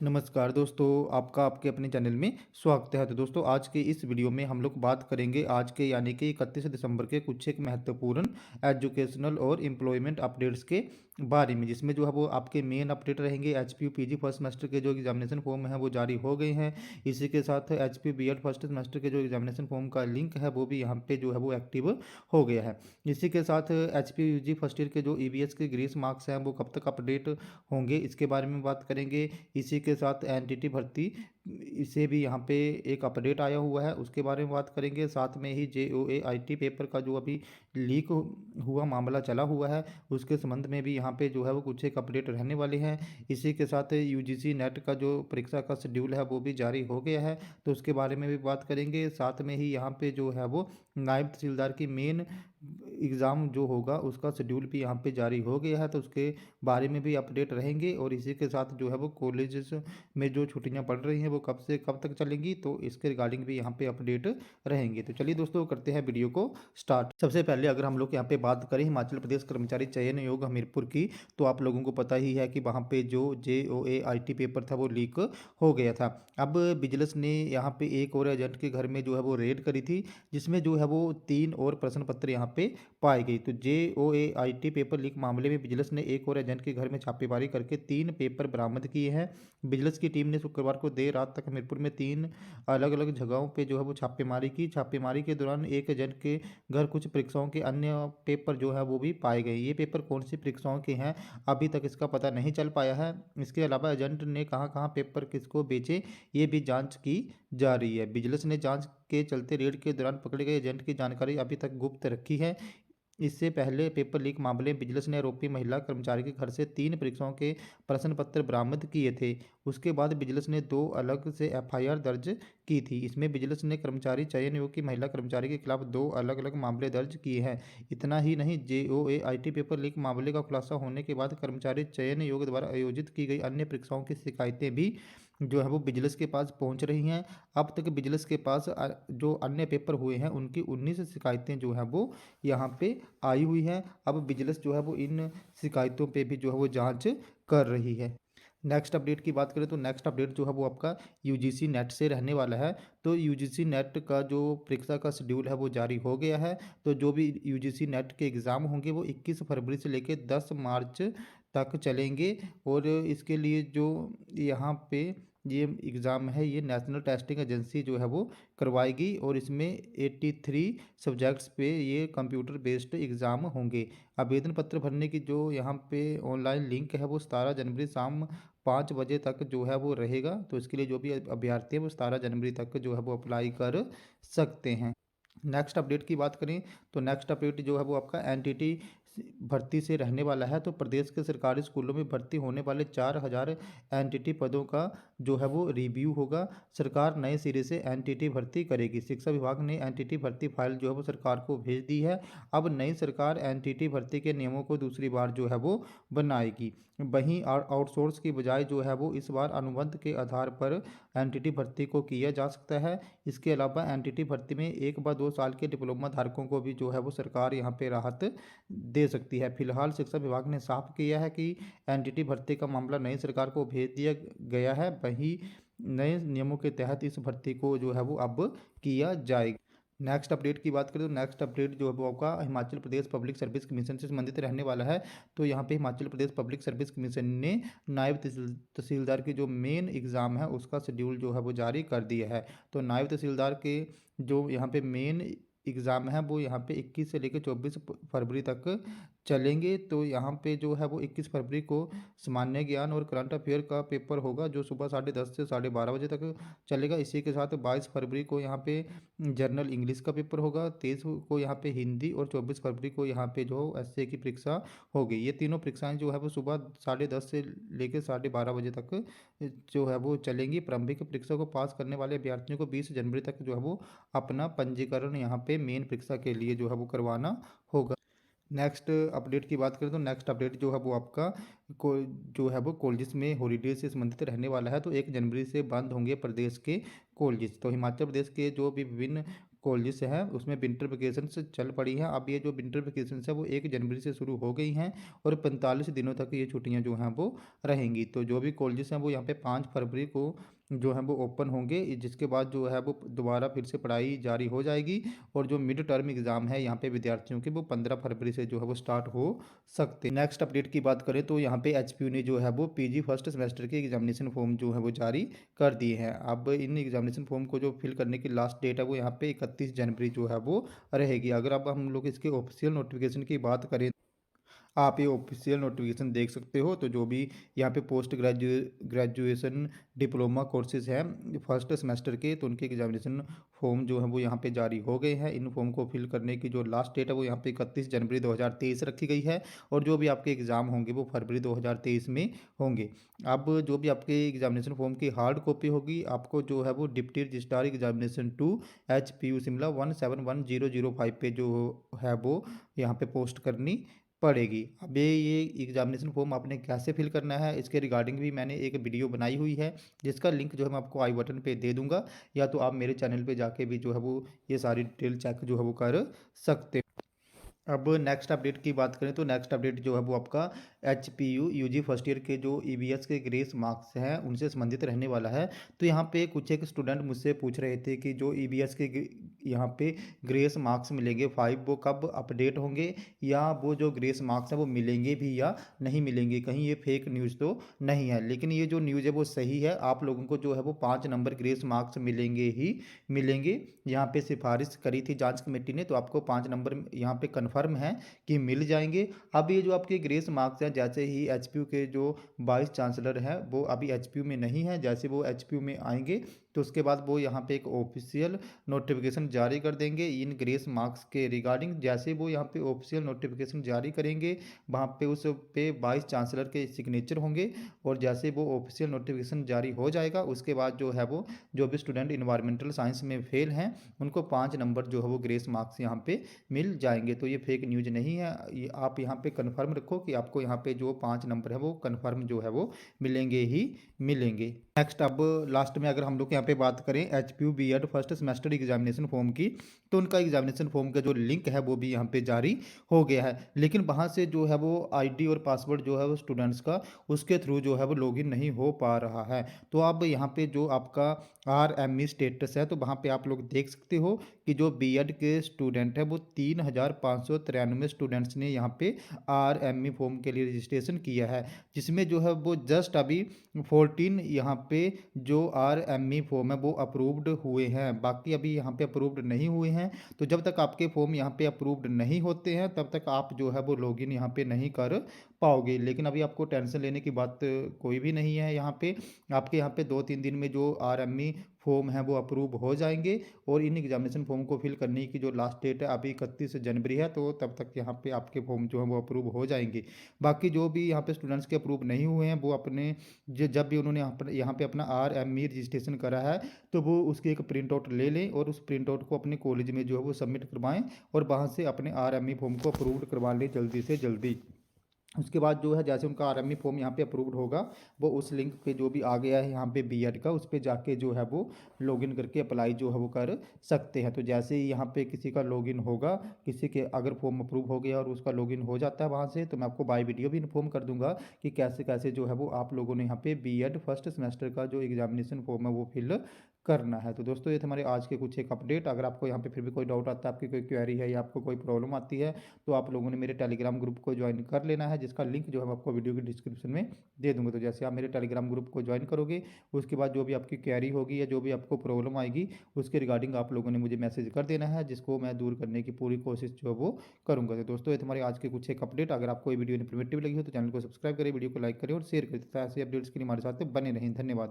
नमस्कार दोस्तों, आपका आपके अपने चैनल में स्वागत है। तो दोस्तों, आज के इस वीडियो में हम लोग बात करेंगे आज के यानी कि 31 दिसंबर के कुछ एक महत्वपूर्ण एजुकेशनल और एम्प्लॉयमेंट अपडेट्स के बारे में, जिसमें जो है वो आपके मेन अपडेट रहेंगे। एचपीयू पीजी फर्स्ट सेमेस्टर के जो एग्जामिनेशन फॉर्म है वो जारी हो गए हैं। इसी के साथ एचपीयू बीएड फर्स्ट सेमेस्टर के जो एग्जामिनेशन फॉर्म का लिंक है वो भी यहाँ पे जो है वो एक्टिव हो गया है। इसी के साथ एचपीयू यूजी फर्स्ट ईयर के जो ईवीएस के ग्रेस मार्क्स हैं वो कब तक अपडेट होंगे, इसके बारे में बात करेंगे। इसी के साथ एनटीटी भर्ती, इसे भी यहाँ पे एक अपडेट आया हुआ है, उसके बारे में बात करेंगे। साथ में ही जेओएआईटी पेपर का जो अभी लीक हुआ मामला चला हुआ है, उसके संबंध में भी यहाँ पे जो है वो कुछ एक अपडेट रहने वाले हैं। इसी के साथ यूजीसी नेट का जो परीक्षा का शेड्यूल है वो भी जारी हो गया है, तो उसके बारे में भी बात करेंगे। साथ में ही यहाँ पे जो है वो नायब तहसीलदार की मेन एग्ज़ाम जो होगा उसका शेड्यूल भी यहाँ पे जारी हो गया है, तो उसके बारे में भी अपडेट रहेंगे। और इसी के साथ जो है वो कॉलेजेस में जो छुट्टियां पड़ रही हैं वो कब से कब तक चलेंगी, तो इसके रिगार्डिंग भी यहाँ पे अपडेट रहेंगे। तो चलिए दोस्तों, करते हैं वीडियो को स्टार्ट। सबसे पहले अगर हम लोग यहाँ पे बात करें हिमाचल प्रदेश कर्मचारी चयन आयोग हमीरपुर की, तो आप लोगों को पता ही है कि वहाँ पे जो जेओएआईटी पेपर था वो लीक हो गया था। अब विजिलेंस ने यहाँ पे एक और एजेंट के घर में जो है वो रेड करी थी, जिसमें जो है वो 3 और प्रश्न पत्र यहाँ पे पाई गई। तो जेओएआईटी पेपर लीक मामले में विजिलेंस ने एक और एजेंट के घर में छापेमारी करके 3 पेपर बरामद किए हैं। विजिलेंस की टीम ने शुक्रवार को देर रात तक हमीरपुर में 3 अलग अलग जगहों पे जो है वो छापेमारी की। छापेमारी के दौरान एक एजेंट के घर कुछ परीक्षाओं के अन्य पेपर जो है वो भी पाए गए। ये पेपर कौन सी परीक्षाओं के हैं, अभी तक इसका पता नहीं चल पाया है। इसके अलावा एजेंट ने कहाँ कहाँ पेपर किसको बेचे, ये भी जांच की जा रही है। विजिलेंस ने जांच के चलते रेड के दौरान पकड़े गए एजेंट की जानकारी अभी तक गुप्त रखी है। इससे पहले पेपर लीक मामले में विजिलेंस ने आरोपी महिला कर्मचारी के घर से 3 परीक्षाओं के प्रश्न पत्र बरामद किए थे। उसके बाद विजिलेंस ने 2 अलग से एफआईआर दर्ज की थी। इसमें विजिलेंस ने कर्मचारी चयन आयोग की महिला कर्मचारी के खिलाफ 2 अलग अलग मामले दर्ज किए हैं। इतना ही नहीं, जेओएआईटी पेपर लीक मामले का खुलासा होने के बाद कर्मचारी चयन आयोग द्वारा आयोजित की गई अन्य परीक्षाओं की शिकायतें भी जो है वो विजिलेंस के पास पहुंच रही हैं। अब तक विजिलेंस के पास जो अन्य पेपर हुए हैं उनकी 19 शिकायतें जो हैं वो यहाँ पे आई हुई हैं। अब विजिलेंस जो है वो इन शिकायतों पे भी जो है वो जांच कर रही है। नेक्स्ट अपडेट की बात करें तो नेक्स्ट अपडेट जो है वो आपका यूजीसी नेट से रहने वाला है। तो यूजीसी नेट का जो परीक्षा का शेड्यूल है वो जारी हो गया है। तो जो भी यूजीसी नेट के एग्ज़ाम होंगे वो 21 फरवरी से लेकर 10 मार्च तक चलेंगे। और इसके लिए जो यहाँ पे ये एग्ज़ाम है ये नेशनल टेस्टिंग एजेंसी जो है वो करवाएगी, और इसमें 83 सब्जेक्ट्स पे ये कंप्यूटर बेस्ड एग्ज़ाम होंगे। आवेदन पत्र भरने की जो यहाँ पे ऑनलाइन लिंक है वो 17 जनवरी शाम 5 बजे तक जो है वो रहेगा। तो इसके लिए जो भी अभ्यर्थी है वो 17 जनवरी तक जो है वो अप्लाई कर सकते हैं। नेक्स्ट अपडेट की बात करें तो नेक्स्ट अपडेट जो है वो आपका एनटीटी भर्ती से रहने वाला है। तो प्रदेश के सरकारी स्कूलों में भर्ती होने वाले 4000 एनटीटी पदों का जो है वो रिव्यू होगा। सरकार नए सिरे से एनटीटी भर्ती करेगी। शिक्षा विभाग ने एनटीटी भर्ती फाइल जो है वो सरकार को भेज दी है। अब नई सरकार एनटीटी भर्ती के नियमों को दूसरी बार जो है वो बनाएगी। वहीं आउटसोर्स की बजाय जो है वो इस बार अनुबंध के आधार पर एनटीटी भर्ती को किया जा सकता है। इसके अलावा एनटीटी भर्ती में 1 व 2 साल के डिप्लोमा धारकों को भी जो है वो सरकार यहाँ पे राहत दे सकती है। फिलहाल शिक्षा विभाग ने साफ किया है कि एनटीटी भर्ती का मामला नई सरकार को भेज दिया गया है। वहीं नए नियमों के तहत इस भर्ती को जो है वो अब किया जाएगा। नेक्स्ट अपडेट की बात करें तो नेक्स्ट अपडेट जो है वो आपका Himachal Pradesh public service commission से संबंधित रहने वाला है। तो यहाँ पे Himachal Pradesh public service commission ने नायब तहसीलदार की जो मेन एग्ज़ाम है उसका शेड्यूल जो है वो जारी कर दिया है। तो नायब तहसीलदार के जो यहाँ पे मेन एग्ज़ाम है वो यहाँ पे 21 से लेकर 24 फरवरी तक चलेंगे। तो यहाँ पे जो है वो 21 फरवरी को सामान्य ज्ञान और करंट अफेयर का पेपर होगा जो सुबह 10:30 से 12:30 बजे तक चलेगा। इसी के साथ 22 फरवरी को यहाँ पे जनरल इंग्लिश का पेपर होगा, 23 को यहाँ पे हिंदी, और 24 फरवरी को यहाँ पे जो एसए की परीक्षा होगी। ये तीनों परीक्षाएं जो है वो सुबह 10:30 से लेकर 12:30 बजे तक जो है वो चलेंगी। प्रारंभिक परीक्षा को पास करने वाले अभ्यर्थियों को 20 जनवरी तक जो है वो अपना पंजीकरण यहाँ पे मेन परीक्षा के लिए जो है वो करवाना होगा। नेक्स्ट अपडेट की बात करें तो नेक्स्ट अपडेट जो है वो आपका को जो है वो कॉलेजेस में हॉलीडे से संबंधित रहने वाला है। तो 1 जनवरी से बंद होंगे प्रदेश के कॉलेजेस। तो हिमाचल प्रदेश के जो भी विभिन्न कॉलेजेस हैं उसमें विंटर वेकेशंस चल पड़ी हैं। अब ये जो विंटर वेकेशंस है वो 1 जनवरी से शुरू हो गई हैं और 45 दिनों तक ये छुट्टियां जो हैं वो रहेंगी। तो जो भी कॉलेजेस हैं वो यहाँ पे 5 फरवरी को जो है वो ओपन होंगे, जिसके बाद जो है वो दोबारा फिर से पढ़ाई जारी हो जाएगी। और जो मिड टर्म एग्ज़ाम है यहाँ पे विद्यार्थियों के, वो 15 फरवरी से जो है वो स्टार्ट हो सकते हैं। नेक्स्ट अपडेट की बात करें तो यहाँ पे एचपीयू ने जो है वो पीजी फर्स्ट सेमेस्टर के एग्जामिनेशन फॉर्म जो है वो जारी कर दिए हैं। अब इन एग्जामिनेशन फॉर्म को जो फिल करने की लास्ट डेट है वो यहाँ पे 31 जनवरी जो है वो रहेगी। अगर अब हम लोग इसके ऑफिशियल नोटिफिकेशन की बात करें, आप ये ऑफिशियल नोटिफिकेशन देख सकते हो। तो जो भी यहाँ पे पोस्ट ग्रेजुएशन डिप्लोमा कोर्सेज हैं फर्स्ट सेमेस्टर के, तो उनके एग्जामिनेशन फॉर्म जो है वो यहाँ पे जारी हो गए हैं। इन फॉर्म को फिल करने की जो लास्ट डेट है वो यहाँ पे 31 जनवरी 2023 रखी गई है। और जो भी आपके एग्ज़ाम होंगे वो फरवरी 2023 में होंगे। अब जो भी आपके एग्जामिनेशन फॉर्म की हार्ड कॉपी होगी, आपको जो है वो deputy registrar examination 2 HP Shimla 171005 पे जो है वो यहाँ पे पोस्ट करनी पड़ेगी। अब ये एग्जामिनेशन फॉर्म आपने कैसे फिल करना है, इसके रिगार्डिंग भी मैंने एक वीडियो बनाई हुई है, जिसका लिंक जो है मैं आपको आई बटन पे दे दूंगा, या तो आप मेरे चैनल पे जाके भी जो है वो ये सारी डिटेल चेक जो है वो कर सकते हैं। अब नेक्स्ट अपडेट की बात करें तो नेक्स्ट अपडेट जो है वो आपका HP UG फर्स्ट ईयर के जो EVS के ग्रेस मार्क्स हैं उनसे संबंधित रहने वाला है। तो यहाँ पे कुछ एक स्टूडेंट मुझसे पूछ रहे थे कि जो EVS के यहाँ पे ग्रेस मार्क्स मिलेंगे 5, वो कब अपडेट होंगे, या वो जो ग्रेस मार्क्स हैं वो मिलेंगे भी या नहीं मिलेंगे, कहीं ये फेक न्यूज़ तो नहीं है। लेकिन ये जो न्यूज़ है वो सही है, आप लोगों को जो है वो 5 नंबर ग्रेस मार्क्स मिलेंगे ही मिलेंगे। यहाँ पे सिफारिश करी थी जांच कमेटी ने, तो आपको 5 नंबर यहाँ पे कन्फर्म है कि मिल जाएंगे। अब ये जो आपके ग्रेस मार्क्स हैं, जैसे ही HPU के जो वाइस चांसलर हैं वो अभी HPU में नहीं है, जैसे वो HPU में आएंगे तो उसके बाद वो यहाँ पे एक ऑफिशियल नोटिफिकेशन जारी कर देंगे इन ग्रेस मार्क्स के रिगार्डिंग। जैसे वो यहाँ पे ऑफिशियल नोटिफिकेशन जारी करेंगे, वहाँ पे उस पे वाइस चांसलर के सिग्नेचर होंगे। और जैसे वो ऑफिशियल नोटिफिकेशन जारी हो जाएगा उसके बाद जो है वो जो भी स्टूडेंट इन्वायरमेंटल साइंस में फेल हैं उनको 5 नंबर जो है वो ग्रेस मार्क्स यहाँ पे मिल जाएंगे। तो ये फेक न्यूज़ नहीं है, ये आप यहाँ पे कन्फर्म रखो कि आपको यहाँ पे जो 5 नंबर है वो कन्फर्म जो है वो मिलेंगे ही मिलेंगे। नेक्स्ट अब लास्ट में अगर हम लोग यहाँ पे बात करें HPU B.Ed first semester examination form की, तो उनका एग्जामिनेशन फॉर्म का जो लिंक है वो भी यहाँ पे जारी हो गया है। लेकिन वहाँ से जो है वो ID और पासवर्ड जो है वो स्टूडेंट्स का उसके थ्रू जो है वो लॉगिन नहीं हो पा रहा है। तो अब यहाँ पे जो आपका RME स्टेटस है, तो वहाँ पे आप लोग देख सकते हो कि जो B.Ed के स्टूडेंट है वो 3593 स्टूडेंट्स ने यहाँ पे RME फॉर्म के लिए रजिस्ट्रेशन किया है, जिसमें जो है वो जस्ट अभी 14 यहाँ पे जो RME फॉर्म है वो अप्रूव्ड हुए हैं, बाकी अभी यहाँ पे अप्रूव्ड नहीं हुए हैं। तो जब तक आपके फॉर्म यहाँ पे अप्रूव्ड नहीं होते हैं तब तक आप जो है वो लॉगिन यहाँ पे नहीं कर पाओगे। लेकिन अभी आपको टेंशन लेने की बात कोई भी नहीं है। यहाँ पे आपके यहाँ पे 2-3 दिन में जो RME फॉर्म है वो अप्रूव हो जाएंगे। और इन एग्जामिनेशन फॉर्म को फिल करने की जो लास्ट डेट है अभी 31 जनवरी है, तो तब तक यहाँ पे आपके फॉर्म जो है वो अप्रूव हो जाएंगे। बाकी जो भी यहाँ पे स्टूडेंट्स के अप्रूव नहीं हुए हैं वो अपने जब भी उन्होंने यहाँ पे अपना RME रजिस्ट्रेशन करा है तो वो उसकी एक प्रिंट आउट ले लें और उस प्रिंट आउट को अपने कॉलेज में जो है वो सबमिट करवाएं और वहाँ से अपने RME फॉर्म को अप्रूव करवा लें जल्दी से जल्दी। उसके बाद जो है जैसे उनका RME फॉर्म यहाँ पे अप्रूव्ड होगा, वो उस लिंक पे जो भी आ गया है यहाँ पे B.Ed का, उस पे जाके जो है वो लॉगिन करके अप्लाई जो है वो कर सकते हैं। तो जैसे ही यहाँ पे किसी का लॉगिन होगा, किसी के अगर फॉर्म अप्रूव हो गया और उसका लॉगिन हो जाता है वहाँ से, तो मैं आपको बाय वीडियो भी इन्फॉर्म कर दूंगा कि कैसे कैसे जो है वो आप लोगों ने यहाँ पे B.Ed फर्स्ट सेमेस्टर का जो एग्जामिनेशन फॉर्म है वो फिल करना है। तो दोस्तों ये थे हमारे आज के कुछ एक अपडेट। अगर आपको यहाँ पे फिर भी कोई डाउट आता है, आपकी कोई क्वेरी है या आपको कोई प्रॉब्लम आती है, तो आप लोगों ने मेरे टेलीग्राम ग्रुप को ज्वाइन कर लेना है, जिसका लिंक जो है मैं आपको वीडियो की डिस्क्रिप्शन में दे दूंगा। तो जैसे आप मेरे टेलीग्राम ग्रुप को ज्वाइन करोगे उसके बाद जो भी आपकी क्वेरी होगी या जो भी आपको प्रॉब्लम आएगी उसके रिगार्डिंग आप लोगों ने मुझे मैसेज कर देना है, जिसको मैं दूर करने की पूरी कोशिश जो है वो करूँगा। तो दोस्तों ये थे हमारे आज के कुछ एक अपडेट। अगर आपको ये वीडियो इन्फॉर्मेटिव लगी हो तो चैनल को सब्सक्राइब करें, वीडियो को लाइक करें और शेयर करें, ताकि ऐसे अपडेट्स के लिए हमारे साथ बने रहें। धन्यवाद।